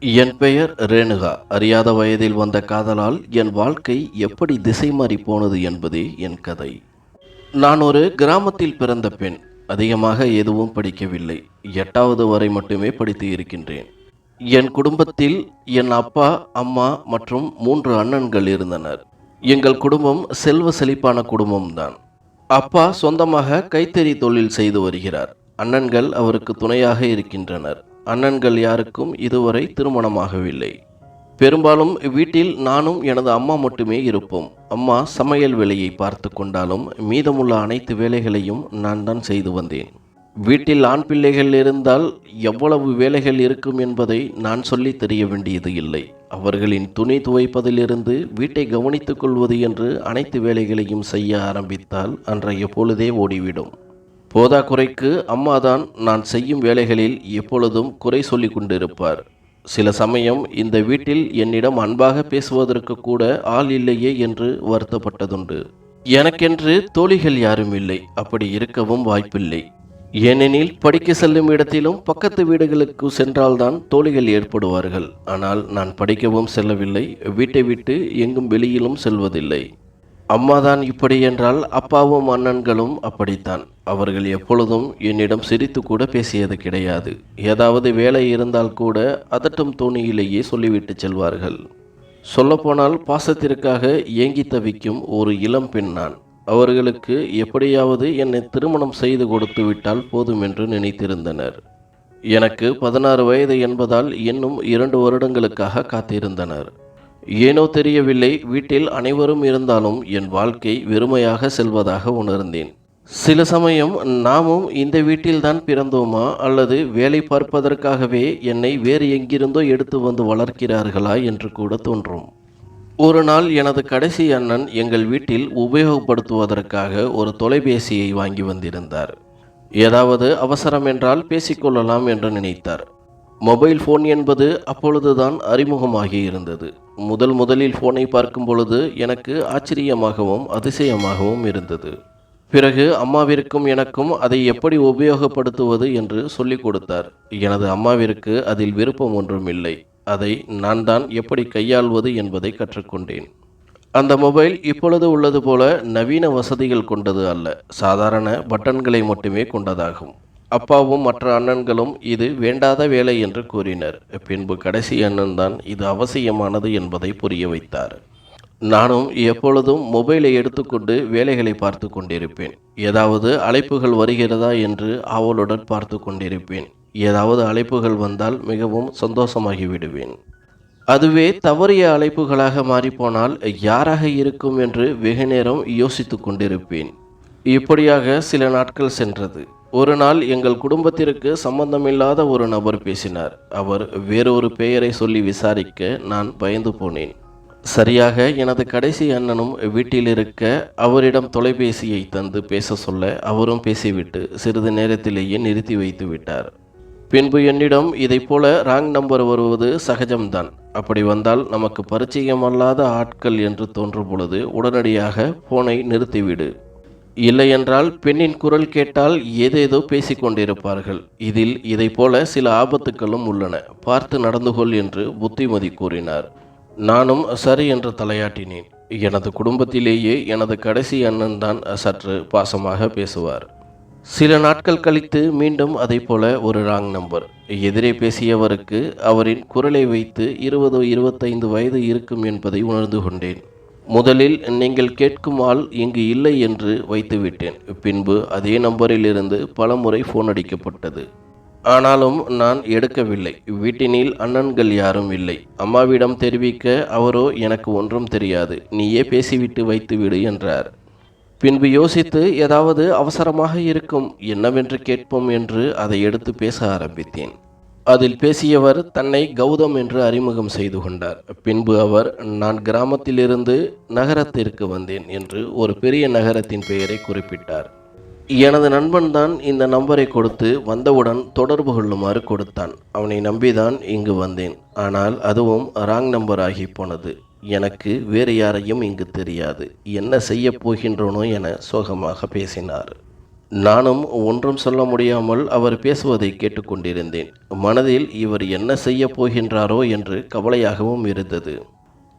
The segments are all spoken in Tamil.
என் பெயர் ரேணுகா. அறியாத வயதில் வந்த காதலால் என் வாழ்க்கை எப்படி திசை மாறி போனது என்பதே என் கதை. நான் ஒரு கிராமத்தில் பிறந்த பெண். அதிகமாக எதுவும் படிக்கவில்லை. 8வது வரை மட்டுமே படித்து இருக்கின்றேன். என் குடும்பத்தில் என் அப்பா, அம்மா மற்றும் 3 அண்ணன்கள் இருந்தனர். எங்கள் குடும்பம் செல்வ செழிப்பான குடும்பம்தான். அப்பா சொந்தமாக கைத்தறி தொழில் செய்து வருகிறார். அண்ணன்கள் அவருக்கு துணையாக இருக்கின்றனர். அண்ணன்கள் யாருக்கும் இதுவரை திருமணமாகவில்லை. பெரும்பாலும் வீட்டில் நானும் எனது அம்மா மட்டுமே இருப்போம். அம்மா சமையல் வேலையை பார்த்து கொண்டாலும் மீதமுள்ள அனைத்து வேலைகளையும் நான் தான் செய்து வந்தேன். வீட்டில் ஆண் பிள்ளைகள் இருந்தால் எவ்வளவு வேலைகள் இருக்கும் என்பதை நான் சொல்லி தெரிய வேண்டியது இல்லை. அவர்களின் துணி துவைப்பதிலிருந்து வீட்டை கவனித்துக் கொள்வது என்று அனைத்து வேலைகளையும் செய்ய ஆரம்பித்தால் அன்றைய பொழுதே ஓடிவிடும். போதாக்குறைக்கு அம்மாதான் நான் செய்யும் வேலைகளில் எப்பொழுதும் குறை சொல்லி கொண்டிருப்பார். சில சமயம் இந்த வீட்டில் என்னிடம் அன்பாக பேசுவதற்கு கூட ஆள் இல்லையே என்று வருத்தப்பட்டதுண்டு. எனக்கென்று தோழிகள் யாரும் இல்லை. அப்படி இருக்கவும் வாய்ப்பில்லை. ஏனெனில் படிக்க செல்லும் இடத்திலும் பக்கத்து வீடுகளுக்கு சென்றால்தான் தோழிகள் ஏற்படுவார்கள். ஆனால் நான் படிக்கவும் செல்லவில்லை. வீட்டை விட்டு எங்கும் வெளியிலும் செல்வதில்லை. அம்மாதான் இப்படி என்றால் அப்பாவும் அண்ணன்களும் அப்படித்தான். அவர்கள் எப்பொழுதும் என்னிடம் சிரித்து கூட பேசியது கிடையாது. ஏதாவது வேலை இருந்தால் கூட அதட்டும் தோணியிலேயே சொல்லிவிட்டு செல்வார்கள். சொல்லப்போனால் பாசத்திற்காக ஏங்கி தவிக்கும் ஒரு இளம் பெண் நான். அவர்களுக்கு எப்படியாவது என்னை திருமணம் செய்து கொடுத்து விட்டால் போதும் என்று நினைத்திருந்தனர். எனக்கு 16 வயது என்பதால் இன்னும் 2 வருடங்களுக்காக காத்திருந்தனர். ஏனோ தெரியவில்லை, வீட்டில் அனைவரும் இருந்தாலும் என் வாழ்க்கை வெறுமையாக செல்வதாக உணர்ந்தேன். சில சமயம் நாமும் இந்த வீட்டில்தான் பிறந்தோமா அல்லது வேலை பார்ப்பதற்காகவே என்னை வேறு எங்கிருந்தோ எடுத்து வந்து வளர்க்கிறார்களா என்று கூட தோன்றும். ஒரு நாள் எனது கடைசி அண்ணன் எங்கள் வீட்டில் உபயோகப்படுத்துவதற்காக ஒரு தொலைபேசியை வாங்கி வந்திருந்தார். ஏதாவது அவசரம் என்றால் பேசிக்கொள்ளலாம் என்று நினைத்தார். மொபைல் ஃபோன் என்பது அப்பொழுதுதான் அறிமுகமாகி இருந்தது. முதலில் ஃபோனை பார்க்கும் பொழுது எனக்கு ஆச்சரியமாகவும் அதிசயமாகவும் இருந்தது. பிறகு அம்மாவிற்கும் எனக்கும் அதை எப்படி உபயோகப்படுத்துவது என்று சொல்லிக் கொடுத்தார். எனது அம்மாவிற்கு அதில் விருப்பம் ஒன்றும் இல்லை. அதை நான் தான் எப்படி கையாள்வது என்பதை கற்றுக்கொண்டேன். அந்த மொபைல் இப்பொழுது உள்ளது போல நவீன வசதிகள் கொண்டது அல்ல. சாதாரண பட்டன்களை மட்டுமே கொண்டதாகும். அப்பாவும் மற்ற அண்ணன்களும் இது வேண்டாத வேலை என்று கூறினர். பின்பு கடைசி அண்ணன் தான் இது அவசியமானது என்பதை புரிய வைத்தார். நானும் எப்பொழுதும் மொபைலை எடுத்துக்கொண்டு வேலைகளை பார்த்து கொண்டிருப்பேன். ஏதாவது அழைப்புகள் வருகிறதா என்று ஆவலுடன் பார்த்து கொண்டிருப்பேன். ஏதாவது அழைப்புகள் வந்தால் மிகவும் சந்தோஷமாகி விடுவேன். அதுவே தவறிய அழைப்புகளாக மாறிப்போனால் யாராக இருக்கும் என்று வெகு நேரம் யோசித்து கொண்டிருப்பேன். இப்படியாக சில நாட்கள் சென்றது. ஒரு நாள் எங்கள் குடும்பத்திற்கு சம்பந்தமில்லாத ஒரு நபர் பேசினார். அவர் வேறொரு பெயரை சொல்லி விசாரிக்க நான் பயந்து போனேன். சரியாக எனது கடைசி அண்ணனும் வீட்டில் இருக்க அவரிடம் தொலைபேசியை தந்து பேச சொல்ல அவரும் பேசிவிட்டு சிறிது நேரத்திலேயே நிறுத்தி வைத்து விட்டார். பின்பு என்னிடம் இதை போல ராங் நம்பர் வருவது சகஜம்தான். அப்படி வந்தால் நமக்கு பரிச்சயமல்லாத ஆட்கள் என்று தோன்றும் பொழுது உடனடியாக போனை நிறுத்திவிடு. இல்லையென்றால் பெண்ணின் குரல் கேட்டால் ஏதேதோ பேசிக்கொண்டிருப்பார்கள். இதில் இதை போல சில ஆபத்துக்களும் உள்ளன. பார்த்து நடந்துகொள் என்று புத்திமதி கூறினார். நானும் சரி என்று தலையாட்டினேன். எனது குடும்பத்திலேயே எனது கடைசி அண்ணன் தான் சற்று பாசமாக பேசுவார். சில நாட்கள் கழித்து மீண்டும் அதை போல ஒரு ராங் நம்பர். எதிரே பேசியவருக்கு அவரின் குரலை வைத்து 20-25 வயது இருக்கும் என்பதை உணர்ந்து கொண்டேன். முதலில் நீங்கள் கேட்கும் ஆள் இங்கு இல்லை என்று வைத்துவிட்டேன். பின்பு அதே நம்பரிலிருந்து பல முறை ஃபோன் அடிக்கப்பட்டது. ஆனாலும் நான் எடுக்கவில்லை. வீட்டினில் அண்ணன்கள் யாரும் இல்லை. அம்மாவிடம் தெரிவிக்க அவரோ எனக்கு ஒன்றும் தெரியாது, நீயே பேசிவிட்டு வைத்துவிடு என்றார். பின்பு யோசித்து ஏதாவது அவசரமாக இருக்கும், என்னவென்று கேட்போம் என்று அதை எடுத்து பேச ஆரம்பித்தேன். அதில் பேசியவர் தன்னை கௌதம் என்று அறிமுகம் செய்து கொண்டார். பின்பு அவர் நான் கிராமத்திலிருந்து நகரத்திற்கு வந்தேன் என்று ஒரு பெரிய நகரத்தின் பெயரை குறிப்பிட்டார். எனது நண்பன் தான் இந்த நம்பரை கொடுத்து வந்தவுடன் தொடர்பு கொள்ளுமாறு கொடுத்தான். அவனை நம்பிதான் இங்கு வந்தேன். ஆனால் அதுவும் ராங் நம்பர் ஆகி போனது. எனக்கு வேறு யாரையும் இங்கு தெரியாது. என்ன செய்ய போகின்றனோ என சோகமாக பேசினார். நானும் ஒன்றும் சொல்ல முடியாமல் அவர் பேசுவதை கேட்டுக்கொண்டிருந்தேன். மனதில் இவர் என்ன செய்யப் போகின்றாரோ என்று கவலையாகவும் இருந்தது.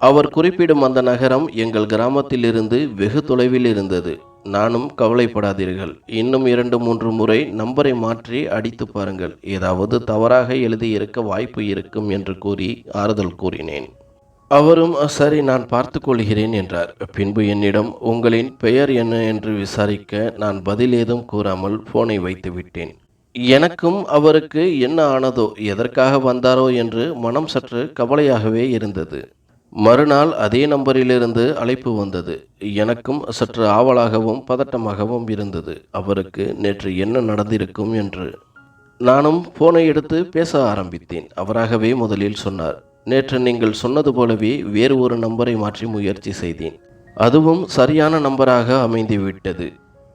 அவர் குறிப்பிடும் அந்த நகரம் எங்கள் கிராமத்திலிருந்து வெகு தொலைவில் இருந்தது. நானும் கவலைப்படாதீர்கள், இன்னும் 2-3 முறை நம்பரை மாற்றி அடித்து பாருங்கள், ஏதாவது தவறாக எழுதியிருக்க வாய்ப்பு இருக்கும் என்று கூறி ஆறுதல் கூறினேன். அவரும் சரி, நான் பார்த்து கொள்கிறேன் என்றார். பின்பு என்னிடம் உங்களின் பெயர் என்ன என்று விசாரிக்க நான் பதில் ஏதும் கூறாமல் போனை வைத்து விட்டேன். எனக்கும் அவருக்கு என்ன ஆனதோ, எதற்காக வந்தாரோ என்று மனம் சற்று கவலையாகவே இருந்தது. மறுநாள் அதே நம்பரிலிருந்து அழைப்பு வந்தது. எனக்கும் சற்று ஆவலாகவும் பதட்டமாகவும் இருந்தது, அவருக்கு நேற்று என்ன நடந்திருக்கும் என்று. நானும் போனை எடுத்து பேச ஆரம்பித்தேன். அவராகவே முதலில் சொன்னார். நேற்று நீங்கள் சொன்னது போலவே வேறு ஒரு நம்பரை மாற்றி முயற்சி செய்தேன். அதுவும் சரியான நம்பராக அமைந்துவிட்டது.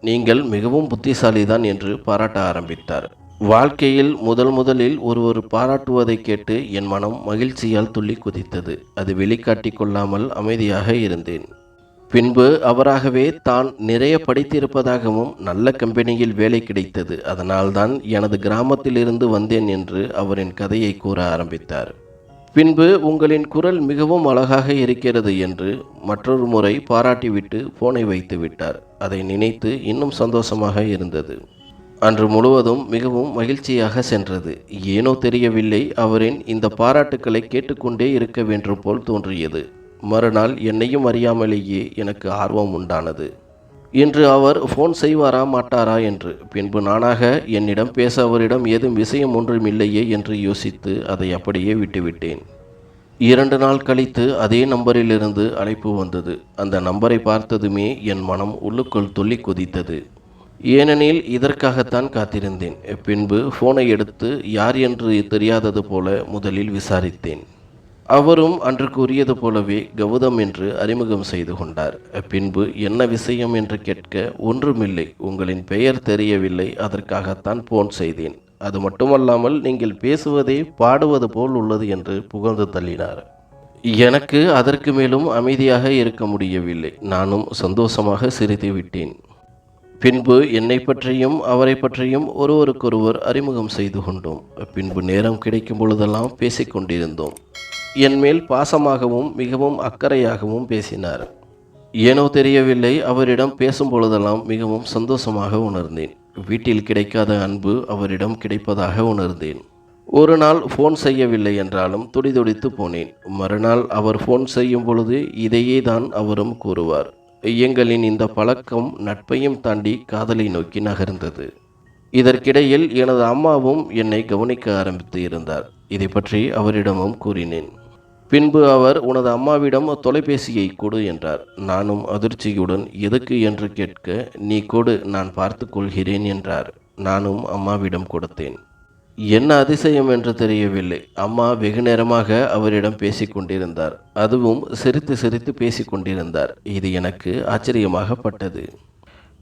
நீங்கள் மிகவும் புத்திசாலிதான் என்று பாராட்ட ஆரம்பித்தார். வாழ்க்கையில் முதலில் ஒருவர் பாராட்டுவதை கேட்டு என் மனம் மகிழ்ச்சியால் துள்ளி குதித்தது. அது வெளிக்காட்டி கொள்ளாமல் அமைதியாக இருந்தேன். பின்பு அவராகவே தான் நிறைய படித்திருப்பதாகவும் நல்ல கம்பெனியில் வேலை கிடைத்தது, அதனால்தான் எனது கிராமத்திலிருந்து வந்தேன் என்று அவரின் கதையை கூற ஆரம்பித்தார். பின்பு உங்களின் குரல் மிகவும் அழகாக இருக்கிறது என்று மற்றொரு முறை பாராட்டிவிட்டு போனை வைத்து விட்டார். அதை நினைத்து இன்னும் சந்தோஷமாக இருந்தது. அன்று முழுவதும் மிகவும் மகிழ்ச்சியாக சென்றது. ஏனோ தெரியவில்லை, அவரின் இந்த பாராட்டுக்களை கேட்டுக்கொண்டே இருக்க வேண்டும் போல் தோன்றியது. மறுநாள் என்னையும் அறியாமலேயே எனக்கு ஆர்வம் உண்டானது. இன்று அவர் ஃபோன் செய்வாரா மாட்டாரா என்று. பின்பு நானாக என்னிடம் பேச அவரிடம் ஏதும் விஷயம் ஒன்றும் இல்லையே என்று யோசித்து அதை அப்படியே விட்டுவிட்டேன். 2 நாள் கழித்து அதே நம்பரிலிருந்து அழைப்பு வந்தது. அந்த நம்பரை பார்த்ததுமே என் மனம் உள்ளுக்குள் துள்ளி குதித்தது. ஏனெனில் இதற்காகத்தான் காத்திருந்தேன். பின்பு ஃபோனை எடுத்து யார் என்று தெரியாதது போல முதலில் விசாரித்தேன். அவரும் அன்று கூறியது போலவே கௌதம் என்று அறிமுகம் செய்து கொண்டார். பின்பு என்ன விஷயம் என்று கேட்க, ஒன்றுமில்லை, உங்களின் பெயர் தெரியவில்லை, அதற்காகத்தான் போன் செய்தேன். அது மட்டுமல்லாமல் நீங்கள் பேசுவதே பாடுவது போல் உள்ளது என்று புகழ்ந்து தள்ளினார். எனக்கு அதற்கு மேலும் அமைதியாக இருக்க முடியவில்லை. நானும் சந்தோஷமாக சிரித்து விட்டேன். பின்பு என்னை பற்றியும் அவரை பற்றியும் ஒருவருக்கொருவர் அறிமுகம் செய்து கொண்டோம். பின்பு நேரம் கிடைக்கும் பொழுதெல்லாம் பேசிக்கொண்டிருந்தோம். என் மேல் பாசமாகவும் மிகவும் அக்கறையாகவும் பேசினார். ஏனோ தெரியவில்லை, அவரிடம் பேசும் பொழுதெல்லாம் மிகவும் சந்தோஷமாக உணர்ந்தேன். வீட்டில் கிடைக்காத அன்பு அவரிடம் கிடைப்பதாக உணர்ந்தேன். ஒரு நாள் ஃபோன் செய்யவில்லை என்றாலும் துடிதுடித்து போனேன். மறுநாள் அவர் ஃபோன் செய்யும் பொழுது இதையே தான் அவரும் கூறுவார். எங்களின் இந்த பழக்கம் நட்பையும் தாண்டி காதலை நோக்கி நகர்ந்தது. இதற்கிடையில் எனது அம்மாவும் என்னை கவனிக்க ஆரம்பித்து இருந்தார். இதை பற்றி அவரிடமும் கூறினேன். பின்பு அவர் உனது அம்மாவிடம் தொலைபேசியை கொடு என்றார். நானும் அதிர்ச்சியுடன் எதுக்கு என்று கேட்க, நீ கொடு, நான் பார்த்து கொள்கிறேன் என்றார். நானும் அம்மாவிடம் கொடுத்தேன். என்ன அதிசயம் என்று தெரியவில்லை, அம்மா வெகு நேரமாக அவரிடம் பேசிக்கொண்டிருந்தார். அதுவும் சிரித்து சிரித்து பேசிக்கொண்டிருந்தார். இது எனக்கு ஆச்சரியமாகப்பட்டது.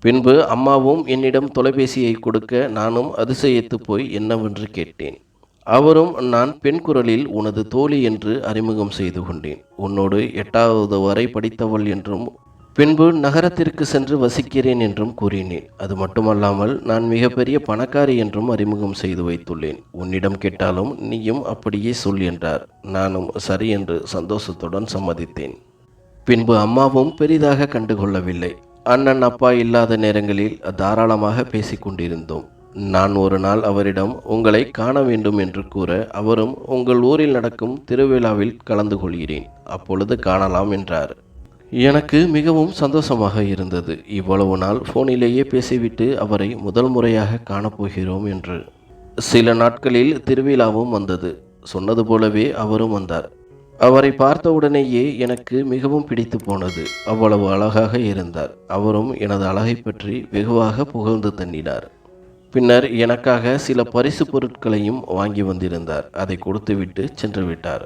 பின்பு அம்மாவும் என்னிடம் தொலைபேசியை கொடுக்க நானும் அதிசயித்து போய் என்னவென்று கேட்டேன். அவரும் நான் பெண் குரலில் உனது தோழி என்று அறிமுகம் செய்து கொண்டேன். உன்னோடு 8வது வரை படித்தவள் என்றும் பின்பு நகரத்திற்கு சென்று வசிக்கிறேன் என்றும் கூறினேன். அது மட்டுமல்லாமல் நான் மிகப்பெரிய பணக்காரி என்றும் அறிமுகம் செய்து வைத்துள்ளேன். உன்னிடம் கேட்டாலும் நீயும் அப்படியே சொல் என்றார். நானும் சரி என்று சந்தோஷத்துடன் சம்மதித்தேன். பின்பு அம்மாவும் பெரிதாக கண்டுகொள்ளவில்லை. அண்ணன் அப்பா இல்லாத நேரங்களில் தாராளமாக பேசிக்கொண்டிருந்தோம். நான் ஒரு நாள் அவரிடம் உங்களை காண வேண்டும் என்று கூற, அவரும் உங்கள் ஊரில் நடக்கும் திருவிழாவில் கலந்து கொள்கிறேன், அப்பொழுது காணலாம் என்றார். எனக்கு மிகவும் சந்தோஷமாக இருந்தது. இவ்வளவு நாள் ஃபோனிலேயே பேசிவிட்டு அவரை முதல் முறையாக காணப்போகிறோம் என்று. சில நாட்களில் திருவிழாவும் வந்தது. சொன்னது போலவே அவரும் வந்தார். அவரை பார்த்தவுடனேயே எனக்கு மிகவும் பிடித்து போனது. அவ்வளவு அழகாக இருந்தார். அவரும் எனது அழகை பற்றி வெகுவாக புகழ்ந்து தள்ளினார். பின்னர் எனக்காக சில பரிசு பொருட்களையும் வாங்கி வந்திருந்தார். அதை கொடுத்துவிட்டு சென்று விட்டார்.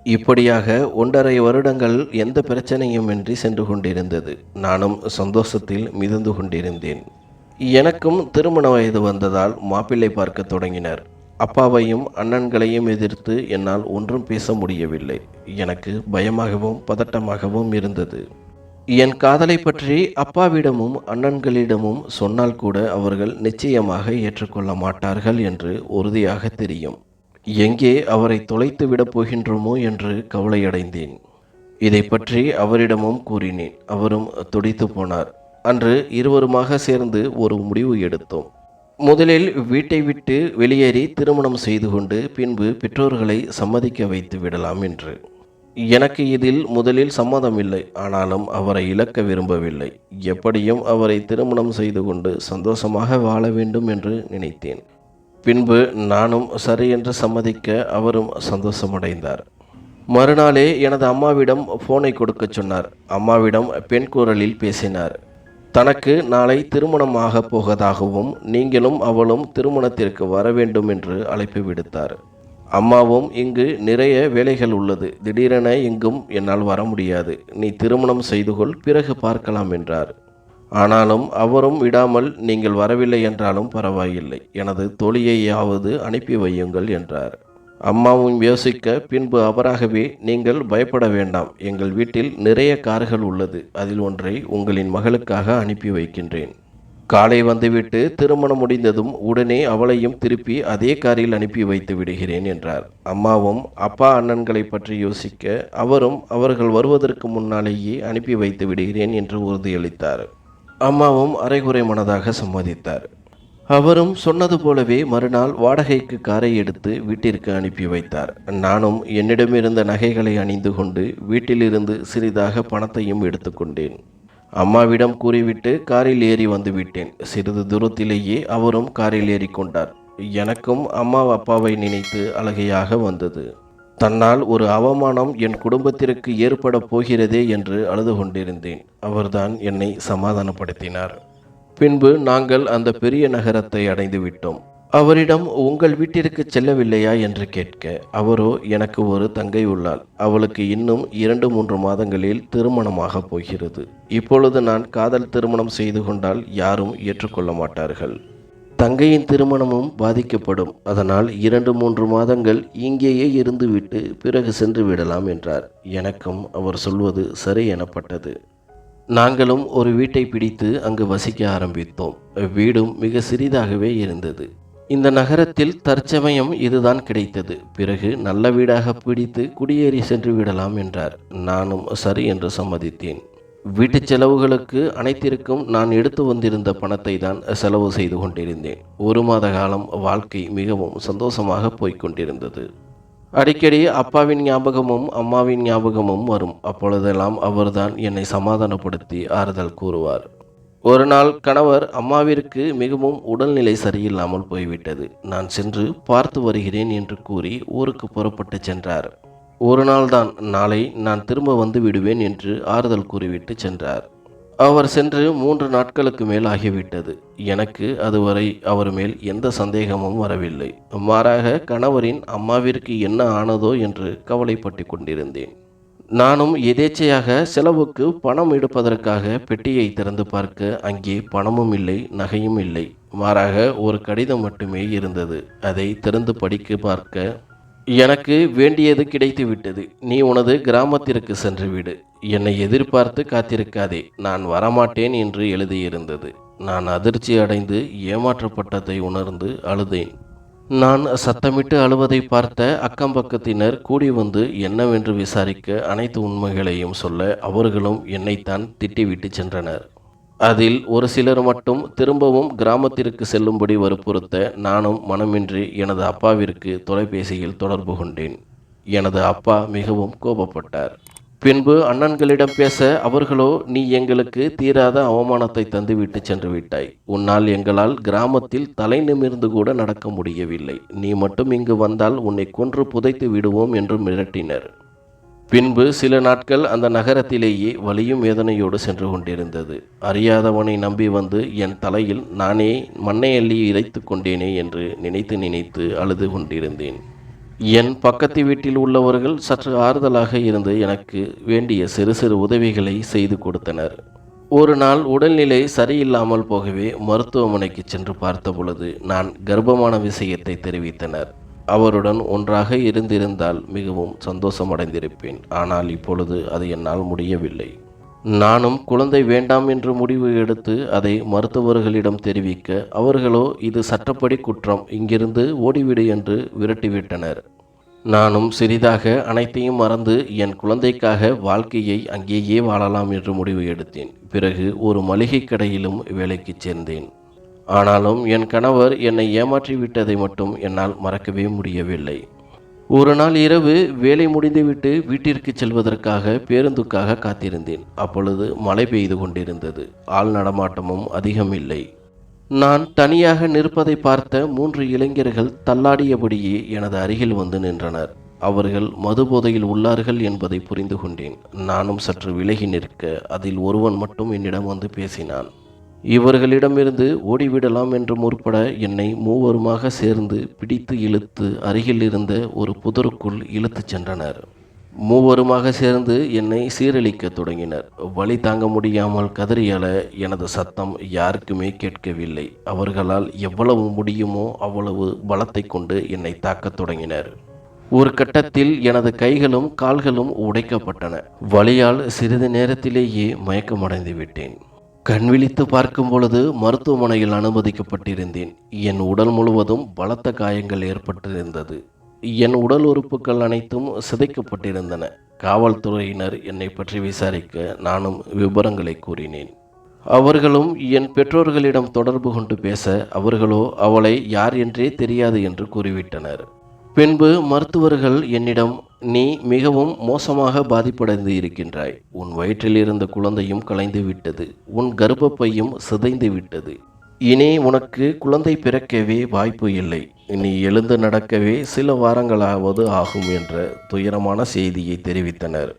இப்படியாக 1.5 வருடங்கள் எந்த பிரச்சனையும் இன்றி சென்று கொண்டிருந்தது. நானும் சந்தோஷத்தில் மிதந்து கொண்டிருந்தேன். எனக்கும் திருமண வயது வந்ததால் மாப்பிள்ளை பார்க்க தொடங்கினர். அப்பாவையும் அண்ணன்களையும் எதிர்த்து என்னால் ஒன்றும் பேச முடியவில்லை. எனக்கு பயமாகவும் பதட்டமாகவும் இருந்தது. என் காதலை பற்றி அப்பாவிடமும் அண்ணன்களிடமும் சொன்னால் கூட அவர்கள் நிச்சயமாக ஏற்றுக்கொள்ள மாட்டார்கள் என்று உறுதியாக தெரியும். எங்கே அவரை தொலைத்து விடப் போகின்றோமோ என்று கவலையடைந்தேன். இதை பற்றி அவரிடமும் கூறினேன். அவரும் துடித்து போனார். அன்று இருவருமாக சேர்ந்து ஒரு முடிவு எடுத்தோம். முதலில் வீட்டை விட்டு வெளியேறி திருமணம் செய்து கொண்டு பின்பு பெற்றோர்களை சம்மதிக்க வைத்து விடலாம் என்று. எனக்கு இதில் முதலில் சம்மதமில்லை. ஆனாலும் அவரை இழக்க விரும்பவில்லை. எப்படியும் அவரை திருமணம் செய்து கொண்டு சந்தோஷமாக வாழ வேண்டும் என்று நினைத்தேன். பின்பு நானும் சரி என்று சம்மதிக்க அவரும் சந்தோஷமடைந்தார். மறுநாளே எனது அம்மாவிடம் போனை கொடுக்கச் சொன்னார். அம்மாவிடம் பெண் குரலில் பேசினார். தனக்கு நாளை திருமணம் ஆகப் போவதாகவும் நீங்களும் அவளும் திருமணத்திற்கு வர வேண்டும் என்று அழைப்பு விடுத்தார். அம்மாவும் இங்கு நிறைய வேலைகள் உள்ளது, திடீரென எங்கும் என்னால் வர முடியாது, நீ திருமணம் செய்து கொள், பிறகு பார்க்கலாம் என்றார். ஆனாலும் அவரும் விடாமல் நீங்கள் வரவில்லை என்றாலும் பரவாயில்லை, எனது தோழியையாவது அனுப்பி வையுங்கள் என்றார். அம்மாவும் யோசிக்க பின்பு அவராகவே நீங்கள் பயப்பட வேண்டாம், எங்கள் வீட்டில் நிறைய கார்கள் உள்ளது, அதில் ஒன்றை உங்களின் மகளுக்காக அனுப்பி வைக்கின்றேன். காலை வந்துவிட்டு திருமணம் முடிந்ததும் உடனே அவளையும் திருப்பி அதே காரில் அனுப்பி வைத்து விடுகிறேன் என்றார். அம்மாவும் அப்பா அண்ணன்களை பற்றி யோசிக்க அவரும் அவர்கள் வருவதற்கு முன்னாலேயே அனுப்பி வைத்து விடுகிறேன் என்று உறுதியளித்தார். அம்மாவும் அரைகுறை மனதாக சம்மதித்தார். அவரும் சொன்னது போலவே மறுநாள் வாடகைக்கு காரை எடுத்து வீட்டிற்கு அனுப்பி வைத்தார். நானும் என்னிடமிருந்த நகைகளை அணிந்து கொண்டு வீட்டிலிருந்து சிறிதாக பணத்தையும் எடுத்துக்கொண்டேன். அம்மாவிடம் கூறிவிட்டு காரில் ஏறி வந்து விட்டேன். சிறிது தூரத்திலேயே அவரும் காரில் ஏறிக்கொண்டார். எனக்கும் அம்மா அப்பாவை நினைத்து அழுகையாக வந்தது. தன்னால் ஒரு அவமானம் என் குடும்பத்திற்கு ஏற்பட போகிறதே என்று அழுது கொண்டிருந்தேன். அவர்தான் என்னை சமாதானப்படுத்தினார். பின்பு நாங்கள் அந்த பெரிய நகரத்தை அடைந்து விட்டோம். அவரிடம் உங்கள் வீட்டிற்கு செல்லவில்லையா என்று கேட்க அவரோ எனக்கு ஒரு தங்கை உள்ளாள், அவளுக்கு இன்னும் 2-3 மாதங்களில் திருமணமாக போகிறது. இப்பொழுது நான் காதல் திருமணம் செய்து கொண்டால் யாரும் ஏற்றுக்கொள்ள மாட்டார்கள். தங்கையின் திருமணமும் பாதிக்கப்படும். அதனால் 2-3 மாதங்கள் இங்கேயே இருந்துவிட்டு பிறகு சென்று விடலாம் என்றார். எனக்கும் அவர் சொல்வது சரி எனப்பட்டது. நாங்களும் ஒரு வீட்டை பிடித்து அங்கு வசிக்க ஆரம்பித்தோம். வீடும் மிக சிறிதாகவே இருந்தது. இந்த நகரத்தில் தற்சமயம் இதுதான் கிடைத்தது. பிறகு நல்ல வீடாக பிடித்து குடியேறி சென்று விடலாம் என்றார். நானும் சரி என்று சம்மதித்தேன். வீட்டு செலவுகளுக்கு அனைத்திற்கும் நான் எடுத்து வந்திருந்த பணத்தை தான் செலவு செய்து கொண்டிருந்தேன். 1 மாத காலம் வாழ்க்கை மிகவும் சந்தோஷமாக போய்கொண்டிருந்தது. அடிக்கடி அப்பாவின் ஞாபகமும் அம்மாவின் ஞாபகமும் வரும். அப்பொழுதெல்லாம் அவர்தான் என்னை சமாதானப்படுத்தி ஆறுதல் கூறுவார். ஒரு நாள் கணவர் அம்மாவிற்கு மிகவும் உடல்நிலை சரியில்லாமல் போய்விட்டது, நான் சென்று பார்த்து வருகிறேன் என்று கூறி ஊருக்கு புறப்பட்டு சென்றார். ஒரு நாள் தான், நாளை நான் திரும்ப வந்து விடுவேன் என்று ஆறுதல் கூறிவிட்டு சென்றார். அவர் சென்று 3 நாட்களுக்கு மேல் ஆகிவிட்டது. எனக்கு அதுவரை அவர் மேல் எந்த சந்தேகமும் வரவில்லை. மாறாக கணவரின் அம்மாவிற்கு என்ன ஆனதோ என்று கவலைப்பட்டு கொண்டிருந்தேன். நானும் எதேச்சையாக செலவுக்கு பணம் எடுப்பதற்காக பெட்டியை திறந்து பார்க்க அங்கே பணமும் இல்லை, நகையும் இல்லை. மாறாக ஒரு கடிதம் மட்டுமே இருந்தது. அதை திறந்து படிக்க பார்க்க எனக்கு வேண்டியது கிடைத்து விட்டது. நீ உனது கிராமத்திற்கு சென்று விடு, என்னை எதிர்பார்த்து காத்திருக்காதே, நான் வரமாட்டேன் என்று எழுதியிருந்தது. நான் அதிர்ச்சி அடைந்து ஏமாற்றப்பட்டதை உணர்ந்து அழுதேன். நான் சத்தமிட்டு அழுவதை பார்த்த அக்கம்பக்கத்தினர் கூடி வந்து என்னவென்று விசாரிக்க அனைத்து உண்மைகளையும் சொல்ல அவர்களும் என்னைத்தான் திட்டிவிட்டு சென்றனர். அதில் ஒரு சிலர் மட்டும் திரும்பவும் கிராமத்திற்கு செல்லும்படி வற்புறுத்த நானும் மனமின்றி எனது அப்பாவிற்கு தொலைபேசியில் தொடர்பு கொண்டேன். எனது அப்பா மிகவும் கோபப்பட்டார். பின்பு அண்ணன்களிடம் பேச அவர்களோ, நீ எங்களுக்கு தீராத அவமானத்தை தந்துவிட்டு சென்று விட்டாய், உன்னால் எங்களால் கிராமத்தில் தலை நிமிர்ந்து கூட நடக்க முடியவில்லை, நீ மட்டும் இங்கு வந்தால் உன்னை கொன்று புதைத்து விடுவோம் என்று மிரட்டினர். பின்பு சில நாட்கள் அந்த நகரத்திலேயே வலியும் வேதனையோடு சென்று கொண்டிருந்தது. அறியாதவனை நம்பி வந்து என் தலையில் நானே மண்ணை அள்ளி இறைத்து கொண்டேனே என்று நினைத்து நினைத்து அழுது கொண்டிருந்தேன். என் பக்கத்து வீட்டில் உள்ளவர்கள் சற்று ஆறுதலாக இருந்து எனக்கு வேண்டிய சிறு சிறு உதவிகளை செய்து கொடுத்தனர். ஒரு நாள் உடல்நிலை சரியில்லாமல் போகவே மருத்துவமனைக்கு சென்று பார்த்த பொழுது நான் கர்ப்பமான விஷயத்தை தெரிவித்தனர். அவருடன் ஒன்றாக இருந்திருந்தால் மிகவும் சந்தோஷமடைந்திருப்பேன். ஆனால் இப்பொழுது அது என்னால் முடியவில்லை. நானும் குழந்தை வேண்டாம் என்று முடிவு எடுத்து அதை மருத்துவர்களிடம் தெரிவிக்க, அவர்களோ இது சட்டப்படி குற்றம், இங்கிருந்து ஓடிவிடு என்று விரட்டிவிட்டனர். நானும் சிறிதாக அனைத்தையும் மறந்து என் குழந்தைக்காக வாழ்க்கையை அங்கேயே வாழலாம் என்று முடிவு எடுத்தேன். பிறகு ஒரு மளிகை கடையிலும் வேலைக்கு சேர்ந்தேன். ஆனாலும் என் கணவர் என்னை ஏமாற்றிவிட்டதை மட்டும் என்னால் மறக்கவே முடியவில்லை. ஒரு நாள் இரவு வேலை முடிந்துவிட்டு வீட்டிற்கு செல்வதற்காக பேருந்துக்காக காத்திருந்தேன். அப்பொழுது மழை பெய்து கொண்டிருந்தது. ஆள் நடமாட்டமும் அதிகம் இல்லை. நான் தனியாக நிற்பதை பார்த்த 3 இளைஞர்கள் தள்ளாடியபடியே எனது அருகில் வந்து நின்றனர். அவர்கள் மது போதையில் உள்ளார்கள் என்பதை புரிந்து கொண்டேன். நானும் சற்று விலகி நிற்க, அதில் ஒருவன் மட்டும் என்னிடம் வந்து பேசினான். இவர்களிடமிருந்து ஓடிவிடலாம் என்று முற்பட என்னை மூவருமாக சேர்ந்து பிடித்து இழுத்து அருகில் இருந்த ஒரு புதருக்குள் இழுத்துச் சென்றனர். மூவருமாக சேர்ந்து என்னை சீரழிக்க தொடங்கினர். வலி தாங்க முடியாமல் கதறியல எனது சத்தம் யாருக்குமே கேட்கவில்லை. அவர்களால் எவ்வளவு முடியுமோ அவ்வளவு பலத்தை கொண்டு என்னை தாக்கத் தொடங்கினர். ஒரு கட்டத்தில் எனது கைகளும் கால்களும் உடைக்கப்பட்டன. வலியால் சிறிது நேரத்திலேயே மயக்கமடைந்து விட்டேன். கண் விழித்து பார்க்கும் பொழுது மருத்துவமனையில் அனுமதிக்கப்பட்டிருந்தேன். என் உடல் முழுவதும் பலத்த காயங்கள் ஏற்பட்டிருந்தது. என் உடல் உறுப்புகள் அனைத்தும் சிதைக்கப்பட்டிருந்தன. காவல்துறையினர் என்னை பற்றி விசாரிக்க நானும் விவரங்களை கூறினேன். அவர்களும் என் பெற்றோர்களிடம் தொடர்பு கொண்டு பேச, அவர்களோ அவளை யார் என்றே தெரியாது என்று கூறிவிட்டனர். பின்பு மருத்துவர்கள் என்னிடம், நீ மிகவும் மோசமாக பாதிப்படைந்து இருக்கின்றாய். உன் வயிற்றில் இருந்த குழந்தையும் கலைந்து விட்டது. உன் கர்ப்பப்பையும் சிதைந்து விட்டது. இனி உனக்கு குழந்தை பிறக்கவே வாய்ப்பு இல்லை. நீ எழுந்து நடக்கவே சில வாரங்களாவது ஆகும் என்ற துயரமான செய்தியை தெரிவித்தனர்.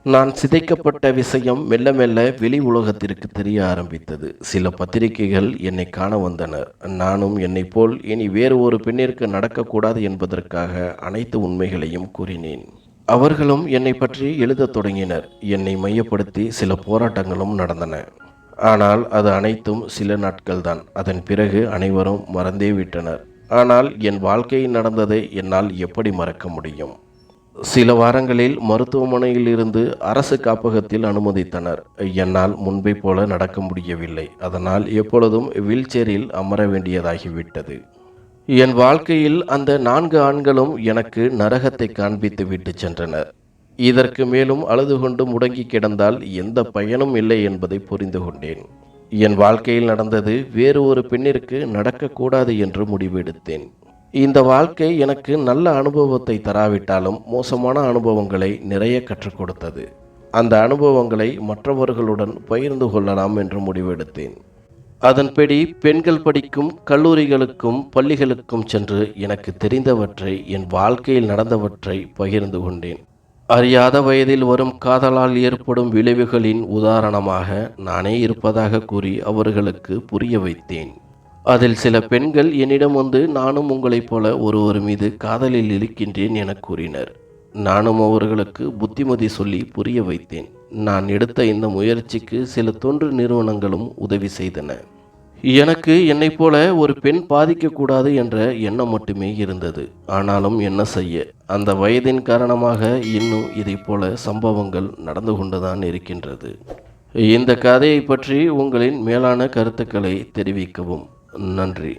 நான் சிதைக்கப்பட்ட விஷயம் மெல்ல மெல்ல வெளி உலகத்திற்கு தெரிய ஆரம்பித்தது. சில பத்திரிகைகள் என்னை காண வந்தனர். நானும் என்னை போல் இனி வேறு ஒரு பெண்ணிற்கு நடக்கக்கூடாது என்பதற்காக அனைத்து உண்மைகளையும் கூறினேன். அவர்களும் என்னை பற்றி எழுதத் தொடங்கினர். என்னை மையப்படுத்தி சில போராட்டங்களும் நடந்தன. ஆனால் அது அனைத்தும் சில நாட்கள்தான். அதன் பிறகு அனைவரும் மறந்தே விட்டனர். ஆனால் என் வாழ்க்கையில் நடந்ததை என்னால் எப்படி மறக்க முடியும்? சில வாரங்களில் மருத்துவமனையில் இருந்து அரசு காப்பகத்தில் அனுமதித்தனர். என்னால் முன்பை போல நடக்க முடியவில்லை. அதனால் எப்பொழுதும் வீல்சேரில் அமர வேண்டியதாகிவிட்டது. என் வாழ்க்கையில் அந்த 4 ஆண்களும் எனக்கு நரகத்தை காண்பித்து விட்டு சென்றனர். இதற்கு மேலும் அழுது கொண்டு முடங்கி கிடந்தால் எந்த பயனும் இல்லை என்பதை புரிந்து கொண்டேன். என் வாழ்க்கையில் நடந்தது வேறு ஒரு பெண்ணிற்கு நடக்கக்கூடாது என்று முடிவெடுத்தேன். இந்த வாழ்க்கை எனக்கு நல்ல அனுபவத்தை தராவிட்டாலும் மோசமான அனுபவங்களை நிறைய கற்றுக் கொடுத்தது. அந்த அனுபவங்களை மற்றவர்களுடன் பகிர்ந்து கொள்ளலாம் என்று முடிவெடுத்தேன். அதன்படி பெண்கள் படிக்கும் கல்லூரிகளுக்கும் பள்ளிகளுக்கும் சென்று எனக்கு தெரிந்தவற்றை, என் வாழ்க்கையில் நடந்தவற்றை பகிர்ந்து கொண்டேன். அறியாத வயதில் வரும் காதலால் ஏற்படும் விளைவுகளின் உதாரணமாக நானே இருப்பதாக கூறி அவர்களுக்கு புரிய வைத்தேன். அதில் சில பெண்கள் என்னிடம் வந்து, நானும் உங்களைப் போல ஒருவர் மீது காதலில் இருக்கின்றேன் என கூறினர். நானும் அவர்களுக்கு புத்திமதி சொல்லி புரிய வைத்தேன். நான் எடுத்த இந்த முயற்சிக்கு சில தொண்டு நிறுவனங்களும் உதவி செய்தன. எனக்கு என்னைப் போல ஒரு பெண் பாதிக்கக்கூடாது என்ற எண்ணம் மட்டுமே இருந்தது. ஆனாலும் என்ன செய்ய, அந்த வயதின் காரணமாக இன்னும் இதை போல சம்பவங்கள் நடந்து கொண்டுதான் இருக்கின்றது. இந்த கதையை பற்றி உங்களின் மேலான கருத்துக்களை தெரிவிக்கவும். நன்றி.